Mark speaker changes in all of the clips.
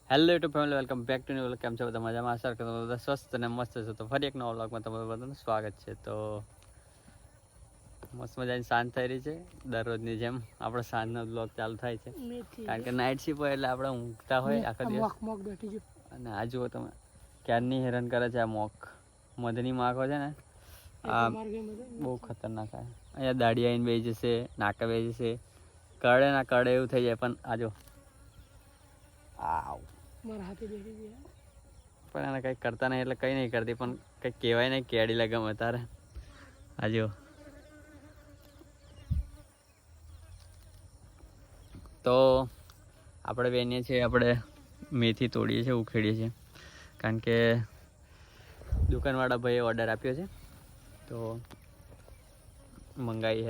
Speaker 1: Hello YouTube family, welcome back to new vlog. કેમ છો બધા? મજામાં? આશા કરતો બધા સ્વસ્થ અને મસ્ત છે. તો ફરી એક નવા વ્લોગમાં તમારું બધાનું સ્વાગત છે. તો મસ્ત મજાની સાંજ થઈ રહી છે. દરરોજની જેમ આપણો સાંજનો વ્લોગ ચાલુ થાય છે, કારણ કે નાઇટ શિફ્ટ હોય એટલે આપણે ઊંઘતા હોય આખા દિવસ. અને આ જુઓ તમે, ક્યારની હેરાન કરે છે આ મધની માખો છે ને, આ બહુ ખતરનાક આવે. અહીંયા દાડી આવીને બેસી જશે, નાકા બેસી જશે, કરડે ના કરડે એવું થઈ જાય. પણ આજો આવ પણ એને કંઈક કરતા નહીં એટલે કંઈ નહીં કરતી, પણ કંઈક કહેવાય નહીં, કેડી લે ગમે તારે. આજો તો આપણે બેનીએ છીએ, આપણે મેથી તોડીએ છીએ, ઉખેડીએ છીએ, કારણ કે દુકાનવાળા ભાઈએ ઓર્ડર આપ્યો છે તો મંગાવી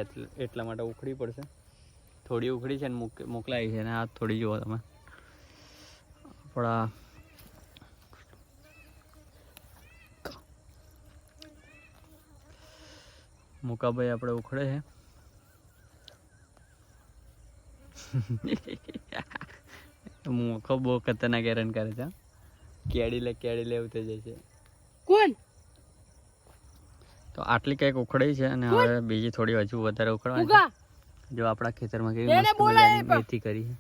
Speaker 1: એટલા માટે ઉખડી પડશે. થોડી ઉખડી છે ને મોકલાવી છે, ને આ થોડી જુઓ તમે. આપણા મુકાભાઈ આપણે ઉખડે છે. મુખો બહુ ખતરનાક હેરાન કરે છે. કેડી લે એવું થઈ જાય છે. કોણ? તો આટલી કંઈક ઉખડાઈ છે અને હવે બીજી થોડી હજુ વધારે ઉખડવાની છે. જો આપણા ખેતરમાં કેવી મસ્ત મજાની મેથી કરી છે.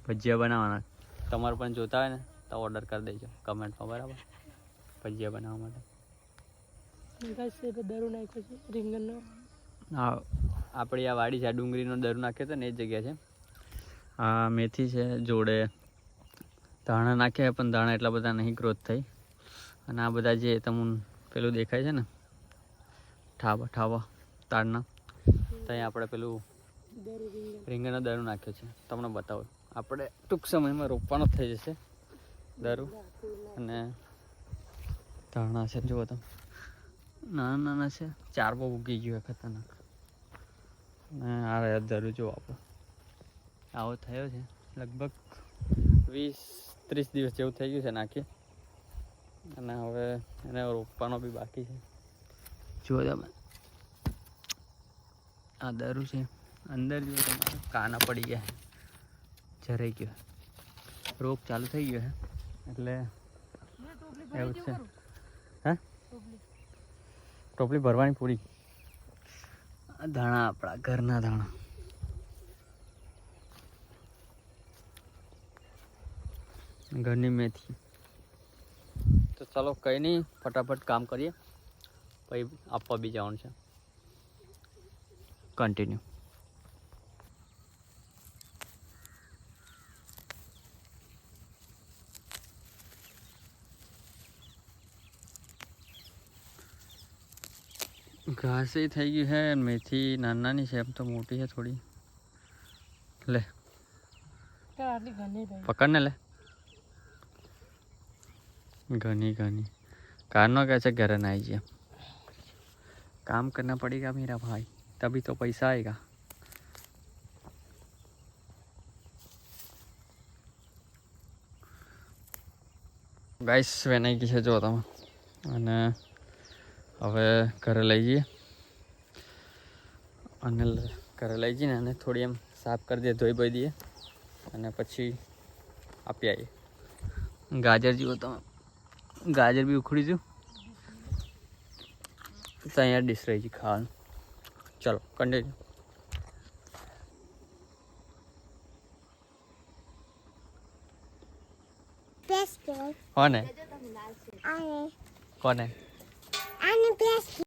Speaker 1: ભજીયા બનાવવાના. તમારે પણ જોતા હોય ને તો ઓર્ડર કરી દેજો કમેન્ટમાં, બરાબર? ભજીયા બનાવવા માટે. હા, આપણી આ વાડી છે, આ ડુંગળીનો દરો નાખ્યો હતો ને એ જગ્યા છે. આ મેથી છે, જોડે ધાણા નાખ્યા, પણ ધાણા એટલા બધા નહીં ગ્રોથ થઈ. અને આ બધા જે તમને પેલું દેખાય છે ને, ઠાવા તાડના, ત્યાં આપણે પેલું રીંગણનો દરો નાખ્યો છે. તમને બતાવો, આપણે ટૂંક સમયમાં રોપવાનો થઈ જશે દરો. અને ધાણા છે, જુઓ તમે, નાના નાના છે. ચાર બહુ ઉગી ગયું ખતરનાક. અને આ રહ્યા દરો જુઓ આપણે, આવો થયો છે. લગભગ 20-30 દિવસ જેવું થઈ ગયું છે નાખીએ. અને હવે એને રોપવાનો બી બાકી છે. જુઓ તમે, આ દરું છે. અંદર જુઓ તમારે કાના પડી ગયા, જરાઈ ગયો, રોગ ચાલુ થઈ ગયો છે. એટલે એવું છે. હા, ટોપલી ભરવાની પૂરી. ધાણા આપણા ઘરના ધાણા. ઘરની મેથી. તો ચાલો કંઈ નહીં, ફટાફટ કામ કરીએ, પછી આપવા બી જવાનું છે. કન્ટિન્યુ. ઘાસ થઈ ગયું છે. મેથી નાની છે, એમ તો મોટી છે થોડી. લે પકડ ને, લે. ઘनी कानो कैसे घर न आइए, काम करना पड़ेगा मेरा भाई, तभी तो पैसा आएगा. गाइस वेनाई गई है जो તમે, અને હવે ઘરે લઈ જઈએ. અને ઘરે લઈ જઈને અને થોડી એમ સાફ કરી દઈએ, ધોઈ બોઈ દઈએ, અને પછી આપી આવીએ. ગાજર જુઓ તમે, ગાજર બી ઉખડી ગયું તો અહીંયા ડીશ રહી છે ખાવાનું. ચલો કન્ટિન્યુ. કોને કોને